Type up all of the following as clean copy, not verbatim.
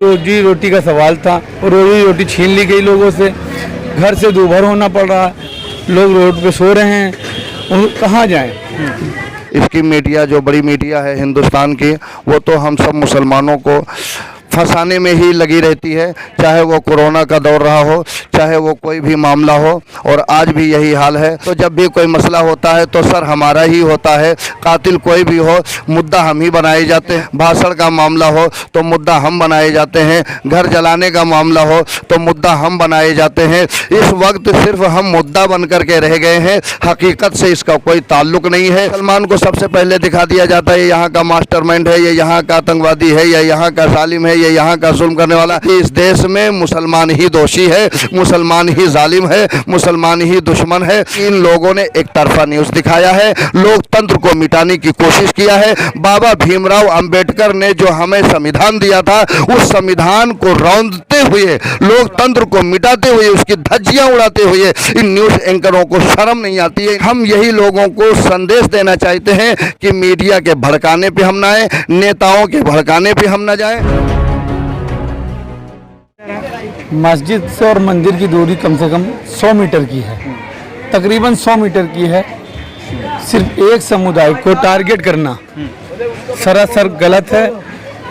रोजी रोटी का सवाल था और रोजी रोटी छीन ली गई लोगों से। घर से दूभर होना पड़ रहा है, लोग रोड पे सो रहे हैं, कहाँ जाएं? इसकी मीडिया जो बड़ी मीडिया है हिंदुस्तान की, वो तो हम सब मुसलमानों को फंसाने में ही लगी रहती है, चाहे वो कोरोना का दौर रहा हो, चाहे वो कोई भी मामला हो, और आज भी यही हाल है। तो जब भी कोई मसला होता है तो सर हमारा ही होता है, कातिल कोई भी हो मुद्दा हम ही बनाए जाते हैं। भाषण का मामला हो तो मुद्दा हम बनाए जाते हैं, घर जलाने का मामला हो तो मुद्दा हम बनाए जाते हैं। इस वक्त सिर्फ हम मुद्दा बन करके रह गए हैं, हकीकत से इसका कोई ताल्लुक नहीं है। सलमान को सबसे पहले दिखा दिया जाता है ये यहाँ का मास्टरमाइंड है, ये यहाँ का आतंकवादी है, या यहाँ का जालिम है, ये यहाँ का जुल्म करने वाला। इस देश में मुसलमान ही दोषी है, मुसलमान ही जालिम है, मुसलमान ही दुश्मन है। इन लोगों ने एक तरफा न्यूज़ दिखाया है, लोकतंत्र को मिटाने की कोशिश किया है। बाबा भीमराव अंबेडकर ने जो हमें संविधान दिया था, उस संविधान को रौंदते हुए, लोकतंत्र को मिटाते हुए, उसकी धज्जियां उड़ाते हुए इन न्यूज़ एंकरों को शर्म नहीं आती है। हम यही लोगों को संदेश देना चाहते हैं कि मीडिया के भड़काने पे हम ना आए, नेताओं के भड़काने पे हम ना जाएं। मस्जिद से और मंदिर की दूरी कम से कम 100 मीटर की है, तकरीबन 100 मीटर की है। सिर्फ एक समुदाय को टारगेट करना सरासर गलत है,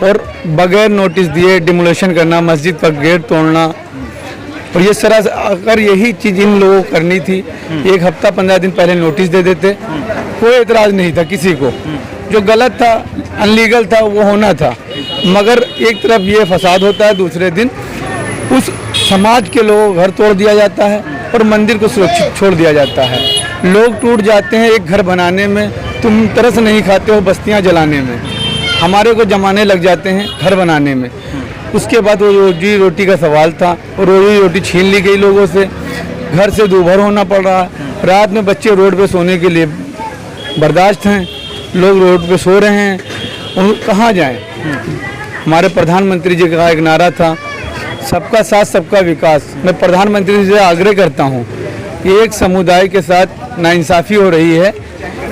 और बगैर नोटिस दिए डिमोलेशन करना, मस्जिद पर गेट तोड़ना, और ये सरासर अगर यही चीज़ इन लोगों को करनी थी, एक हफ्ता 15 दिन पहले नोटिस दे देते, कोई एतराज़ नहीं था किसी को। जो गलत था, अनलीगल था, वो होना था। मगर एक तरफ ये फसाद होता है, दूसरे दिन उस समाज के लोगों घर तोड़ दिया जाता है और मंदिर को सुरक्षित छोड़ दिया जाता है। लोग टूट जाते हैं एक घर बनाने में, तुम तरस नहीं खाते हो बस्तियां जलाने में, हमारे को जमाने लग जाते हैं घर बनाने में। उसके बाद वो रोजी रोटी का सवाल था और रोजी रोटी छीन ली गई लोगों से। घर से दूभर होना पड़ रहा है, रात में बच्चे रोड पे सोने के लिए बर्दाश्त हैं, लोग रोड पे सो रहे हैं, कहाँ जाएं? हमारे प्रधानमंत्री जी का एक नारा था, सबका साथ सबका विकास। मैं प्रधानमंत्री जी से आग्रह करता हूं कि एक समुदाय के साथ नाइंसाफ़ी हो रही है,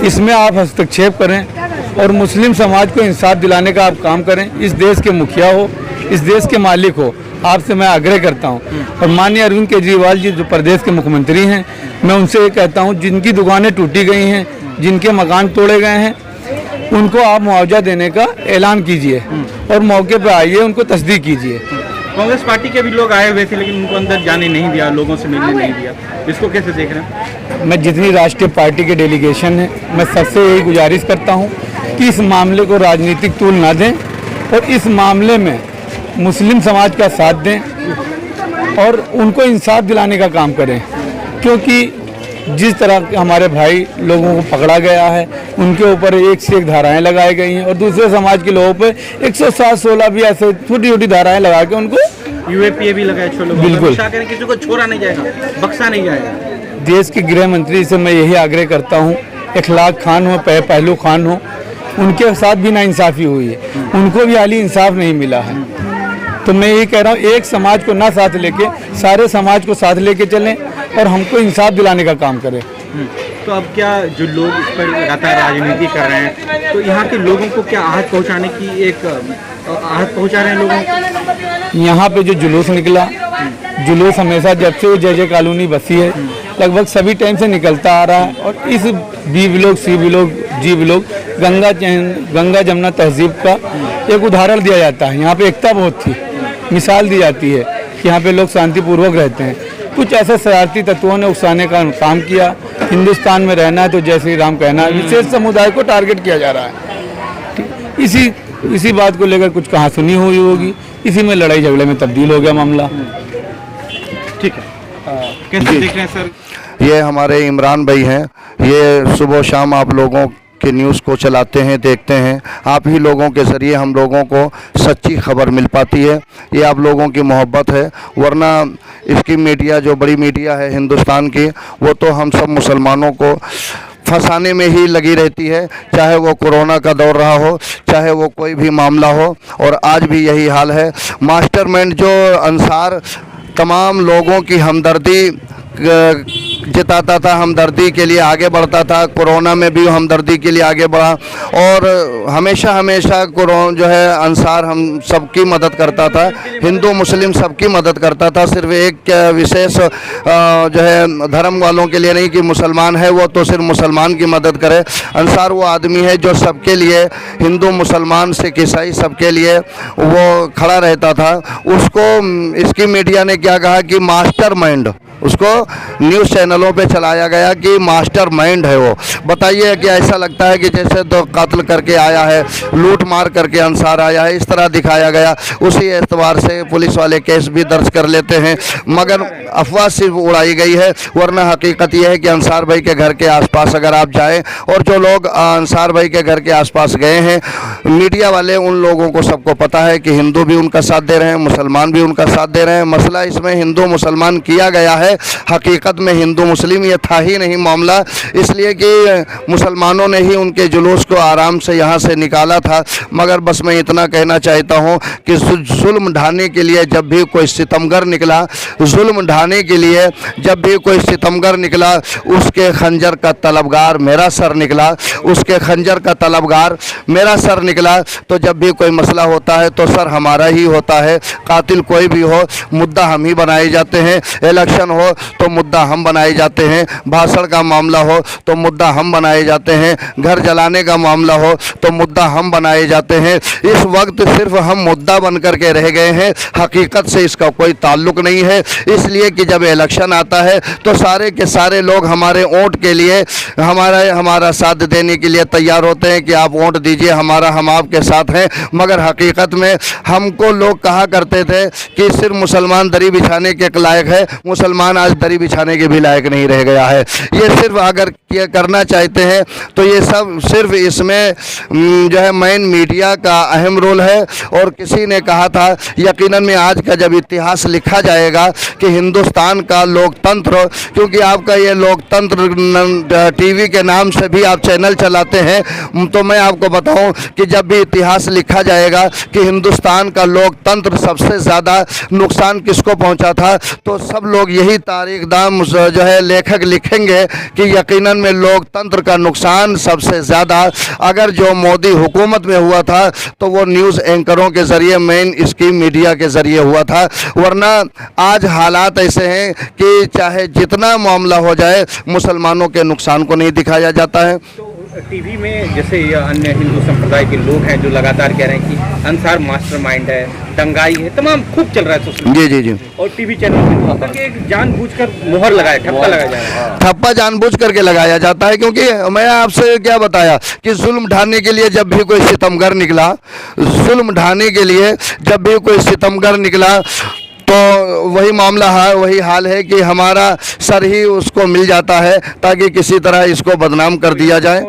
इसमें आप हस्तक्षेप करें और मुस्लिम समाज को इंसाफ दिलाने का आप काम करें। इस देश के मुखिया हो, इस देश के मालिक हो, आपसे मैं आग्रह करता हूं। और माननीय अरविंद केजरीवाल जी जो प्रदेश के मुख्यमंत्री हैं, मैं उनसे ये कहता हूं, जिनकी दुकानें टूटी गई हैं, जिनके मकान तोड़े गए हैं, उनको आप मुआवजा देने का ऐलान कीजिए और मौके पर आइए, उनको तस्दीक कीजिए। कांग्रेस पार्टी के भी लोग आए हुए थे, लेकिन उनको अंदर जाने नहीं दिया, लोगों से मिलने नहीं दिया। इसको कैसे देख रहे हैं? मैं जितनी राष्ट्रीय पार्टी के डेलीगेशन है, मैं सबसे यही गुजारिश करता हूं कि इस मामले को राजनीतिक तूल ना दें और इस मामले में मुस्लिम समाज का साथ दें और उनको इंसाफ दिलाने का काम करें। क्योंकि जिस तरह हमारे भाई लोगों को पकड़ा गया है, उनके ऊपर एक से एक धाराएं लगाई गई हैं, और दूसरे समाज के लोगों पर 107-16 भी ऐसे छोटी छोटी धाराएं लगा के उनको यूएपीए भी लगाए। बिल्कुल, किसी को छोड़ा नहीं जाएगा, बख्शा नहीं जाएगा। देश के गृह मंत्री से मैं यही आग्रह करता हूँ, इखलाक खान हो, पहलू खान हो, उनके साथ भी नाइंसाफ़ी हुई है, उनको भी हाली इंसाफ नहीं मिला है। तो मैं यही कह रहा हूँ, एक समाज को ना साथ लेके सारे समाज को साथ लेके चलें और हमको इंसाफ दिलाने का काम करें। तो अब क्या जो लोग इस पर लगातार राजनीति कर रहे हैं, तो यहाँ के लोगों को क्या आहत पहुँचाने की एक आहत पहुँचा रहे हैं लोगों को? यहाँ पे जो जुलूस निकला, जुलूस हमेशा जब से जय जय कॉलोनी बसी है, लगभग सभी टाइम से निकलता आ रहा है। और इस बी ब्लॉक, सी ब्लॉक, जी ब्लॉक, गंगा जमुना तहजीब का एक उदाहरण दिया जाता है। यहाँ पे एकता बहुत थी, मिसाल दी जाती है कि यहाँ पे लोग शांतिपूर्वक रहते हैं। कुछ ऐसे शरारती तत्वों ने उकसाने का काम किया, हिंदुस्तान में रहना है तो जय श्री राम कहना, विशेष समुदाय को टारगेट किया जा रहा है। इसी बात को लेकर कुछ कहाँ सुनी हुई होगी, इसी में लड़ाई झगड़े में तब्दील हो गया मामला। ठीक है, कैसे देख रहे हैं सर? ये हमारे इमरान भाई हैं, ये सुबह शाम आप लोगों के न्यूज़ को चलाते हैं, देखते हैं। आप ही लोगों के ज़रिए हम लोगों को सच्ची खबर मिल पाती है, ये आप लोगों की मोहब्बत है। वरना इसकी मीडिया जो बड़ी मीडिया है हिंदुस्तान की, वो तो हम सब मुसलमानों को फंसाने में ही लगी रहती है, चाहे वो कोरोना का दौर रहा हो, चाहे वो कोई भी मामला हो, और आज भी यही हाल है। मास्टरमाइंड जो अंसार तमाम लोगों की हमदर्दी जताता था, हमदर्दी के लिए आगे बढ़ता था। कोरोना में भी हमदर्दी के लिए आगे बढ़ा और हमेशा हमेशा जो है अंसार हम सबकी मदद करता था, हिंदू मुस्लिम सबकी मदद करता था। सिर्फ एक विशेष जो है धर्म वालों के लिए नहीं कि मुसलमान है वो तो सिर्फ मुसलमान की मदद करे। अंसार वो आदमी है जो सबके लिए, हिंदू मुसलमान सिख ईसाई सबके लिए वो खड़ा रहता था। उसको इसकी मीडिया ने क्या कहा कि मास्टरमाइंड, उसको न्यूज़ चैनलों पे चलाया गया कि मास्टरमाइंड है वो। बताइए कि ऐसा लगता है कि जैसे तो कत्ल करके आया है, लूट मार करके अंसार आया है, इस तरह दिखाया गया। उसी एतबार से पुलिस वाले केस भी दर्ज कर लेते हैं, मगर अफवाह सिर्फ उड़ाई गई है। वरना हकीकत यह है कि अंसार भाई के घर के आसपास अगर आप जाएं, और जो लोग अंसार भाई के घर के आसपास गए हैं, मीडिया वाले उन लोगों को सबको पता है कि हिंदू भी उनका साथ दे रहे हैं, मुसलमान भी उनका साथ दे रहे हैं। मसला इसमें हिंदू मुसलमान किया गया है, हकीकत में हिंदू मुस्लिम ये था ही नहीं मामला, इसलिए कि मुसलमानों ने ही उनके जुलूस को आराम से यहाँ से निकाला था। मगर बस मैं इतना कहना चाहता हूँ कि जुल्म ढाने के लिए जब भी कोई सितमगर निकला, जुल्म ढाने के लिए जब भी कोई सितमगर निकला, उसके खंजर का तलबगार मेरा सर निकला, उसके खंजर का तलबगार मेरा सर निकला। तो जब भी कोई मसला होता है तो सर हमारा ही होता है। कातिल कोई भी हो, मुद्दा हम ही बनाए जाते हैं। इलेक्शन हो तो मुद्दा हम बनाए जाते हैं, भाषण का मामला हो तो मुद्दा हम बनाए जाते हैं, घर जलाने का मामला हो तो मुद्दा हम बनाए जाते हैं। इस वक्त सिर्फ हम मुद्दा बन करके रह गए हैं, हकीकत से इसका कोई ताल्लुक नहीं है। इसलिए कि जब इलेक्शन आता है तो सारे के सारे लोग हमारे वोट के लिए हमारा साथ देने के लिए तैयार होते हैं कि आप वोट दीजिए हमारा, हम आपके साथ हैं। मगर हकीकत में हमको लोग कहा करते थे कि सिर्फ मुसलमान दरी बिछाने के लायक है, मुसलमान आज दरी बिछाने के भी लायक नहीं रह गया है। ये सिर्फ अगर ये करना चाहते हैं तो ये सब सिर्फ इसमें जो है मेन मीडिया का अहम रोल है। और किसी ने कहा था यकीनन में आज का जब इतिहास लिखा जाएगा कि हिंदुस्तान का लोकतंत्र, क्योंकि आपका ये लोकतंत्र टीवी के नाम से भी आप चैनल चलाते हैं, तो मैं आपको बताऊं कि जब भी इतिहास लिखा जाएगा कि हिंदुस्तान का लोकतंत्र सबसे ज़्यादा नुकसान किसको पहुंचा था, तो सब लोग यही तारीख दाम जो है लेखक लिखेंगे कि यकीनन में लोकतंत्र का नुकसान सबसे ज़्यादा अगर जो मोदी हुकूमत में हुआ था तो वो न्यूज़ एंकरों के ज़रिए, मेन स्ट्रीम मीडिया के ज़रिए हुआ था। वरना आज हालात ऐसे हैं कि चाहे जितना मामला हो जाए मुसलमानों के नुकसान को नहीं दिखाया जाता है। टीवी में जैसे ये अन्य हिंदू संप्रदाय के लोग हैं जो लगातार कह रहे हैं कि अंसार मास्टरमाइंड है, दंगाई है, तमाम खूब चल रहा है सोशल मीडिया। जी। और टीवी चैनल पे एक जानबूझकर मोहर लगाया, ठप्पा लगाया जाए, ठप्पा जानबूझ करके लगाया जाता है। क्योंकि मैं आपसे क्या बताया कि जुल्म ढाने के लिए जब भी कोई सितमगर निकला, जुल्म ढाने के लिए जब भी कोई सितमगर निकला तो वही मामला है, वही हाल है कि हमारा सर ही उसको मिल जाता है ताकि किसी तरह इसको बदनाम कर दिया जाए।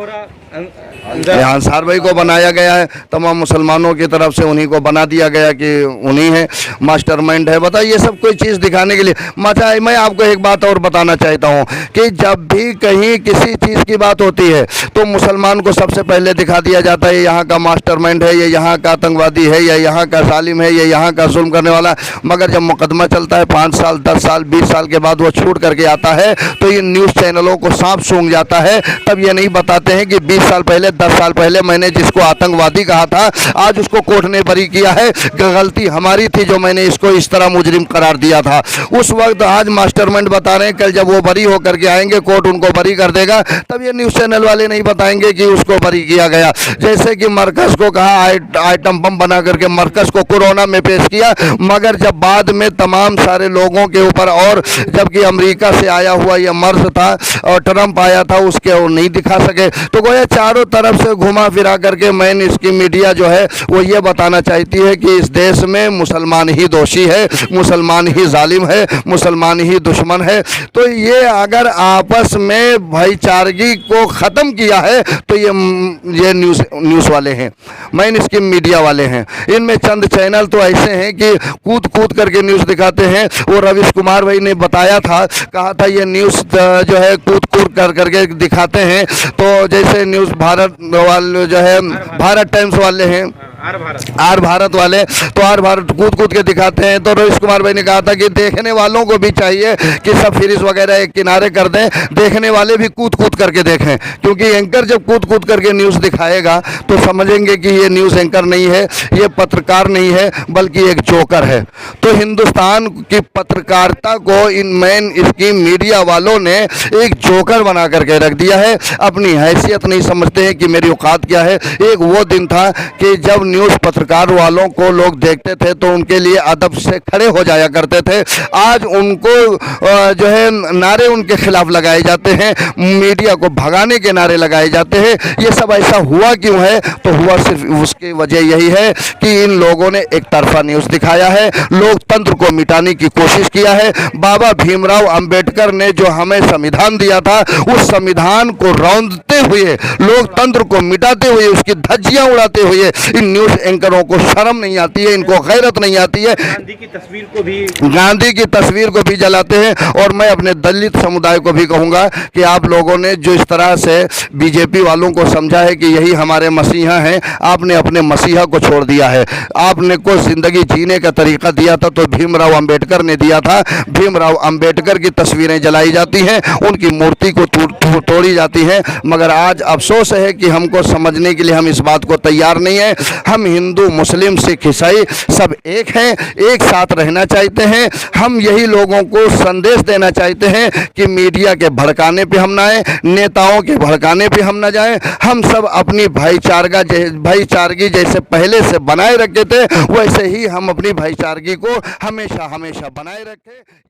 अंसार भाई को बनाया गया है, तमाम मुसलमानों की तरफ से उन्हीं को बना दिया गया कि उन्हीं है मास्टरमाइंड है। बताइए, ये सब कोई चीज़ दिखाने के लिए मचा। मैं आपको एक बात और बताना चाहता हूँ कि जब भी कहीं किसी चीज़ की बात होती है तो मुसलमान को सबसे पहले दिखा दिया जाता है ये यहाँ का मास्टरमाइंड है, ये यहाँ का आतंकवादी है, या यहाँ का जालिम है, ये यहाँ का जुल्म करने वाला। मगर जब मुकदमा चलता है 5 साल 10 साल 20 साल के बाद वो छूट करके आता है तो ये न्यूज़ चैनलों को सांप सूंघ जाता है। तब ये नहीं बताते हैं कि 20 साल पहले 10 साल पहले मैंने जिसको आतंकवादी कहा था आज उसको कोर्ट ने बरी किया है, गलती हमारी थी जो मैंने इसको इस तरह मुजरिम करार दिया था उस वक्त। आज मास्टरमाइंड बता रहे हैं, कल जब वो बरी होकर के आएंगे कोर्ट उनको बरी कर देगा, तब ये न्यूज़ चैनल वाले नहीं बताएंगे कि उसको बरी किया गया। जैसे कि मरकज को कहा आइटम बम बना करके मरकज को कोरोना में पेश किया, मगर जब बाद में तमाम सारे लोगों के ऊपर, और जबकि अमेरिका से आया हुआ यह मर्ज था और ट्रंप आया था, उसके वो नहीं दिखा सके। तो गोया चारों तरफ से घुमा फिरा करके मेन इसकी मीडिया जो है वो ये बताना चाहती है कि इस देश में मुसलमान ही दोषी है, मुसलमान ही जालिम है, मुसलमान ही दुश्मन है। तो ये अगर आपस में भाईचारगी को ख़त्म किया है तो ये न्यूज़ वाले हैं, मेन इसकी मीडिया वाले हैं। इनमें चंद चैनल तो ऐसे हैं कि कूद कूद करके न्यूज़ दिखाते हैं। वो रवीश कुमार भाई ने बताया था, कहा था ये न्यूज़ जो है कूद कूद कर करके दिखाते हैं। तो जैसे न्यूज़ भारत वाले जो है भारत टाइम्स वाले हैं, आर भारत वाले, तो आर भारत कूद कूद के दिखाते हैं। तो रोहित कुमार भाई ने कहा था कि देखने वालों को भी चाहिए कि सब फ्रिज वगैरह एक किनारे कर दें, देखने वाले भी कूद कूद करके देखें, क्योंकि एंकर जब कूद कूद करके न्यूज़ दिखाएगा तो समझेंगे कि ये न्यूज़ एंकर नहीं है, ये पत्रकार नहीं है, बल्कि एक जोकर है। तो हिंदुस्तान की पत्रकारिता को इन मेन इसकी मीडिया वालों ने एक जोकर बना करके रख दिया है। अपनी हैसियत नहीं समझते हैं कि मेरी औकात क्या है। एक वो दिन था कि जब न्यूज़ पत्रकार वालों को लोग देखते थे तो उनके लिए अदब से खड़े हो जाया करते थे। आज उनको जो है नारे उनके खिलाफ लगाए जाते हैं, मीडिया को भगाने के नारे लगाए जाते हैं। ये सब ऐसा हुआ क्यों है? तो हुआ सिर्फ उसकी वजह यही है कि इन लोगों ने एक तरफा न्यूज़ दिखाया है, लोकतंत्र को मिटाने की कोशिश किया है। बाबा भीमराव अंबेडकर ने जो हमें संविधान दिया था, उस संविधान को रौंदते हुए, लोकतंत्र को मिटाते हुए, उसकी धज्जियां उड़ाते हुए इन न्यूज़ एंकरों को शर्म नहीं आती है, इनको गैरत नहीं आती है। गांधी की तस्वीर को भी जलाते हैं। और मैं अपने दलित समुदाय को भी कहूँगा कि आप लोगों ने जो इस तरह से बीजेपी वालों को समझा है कि यही हमारे मसीहा हैं, आपने अपने मसीहा को छोड़ दिया है। आपने को ज़िंदगी जीने का तरीका दिया था तो भीमराव अंबेडकर ने दिया था। भीमराव अंबेडकर की तस्वीरें जलाई जाती हैं, उनकी मूर्ति को तोड़ी जाती है। मगर आज अफसोस है कि हमको समझने के लिए हम इस बात को तैयार नहीं है। हम हिंदू, मुस्लिम, सिख, ईसाई सब एक हैं, एक साथ रहना चाहते हैं। हम यही लोगों को संदेश देना चाहते हैं कि मीडिया के भड़काने पे हम ना आए, नेताओं के भड़काने पे हम ना जाएं। हम सब अपनी भाईचारगी जैसे पहले से बनाए रखे थे, वैसे ही हम अपनी भाईचारगी को हमेशा हमेशा बनाए रखें।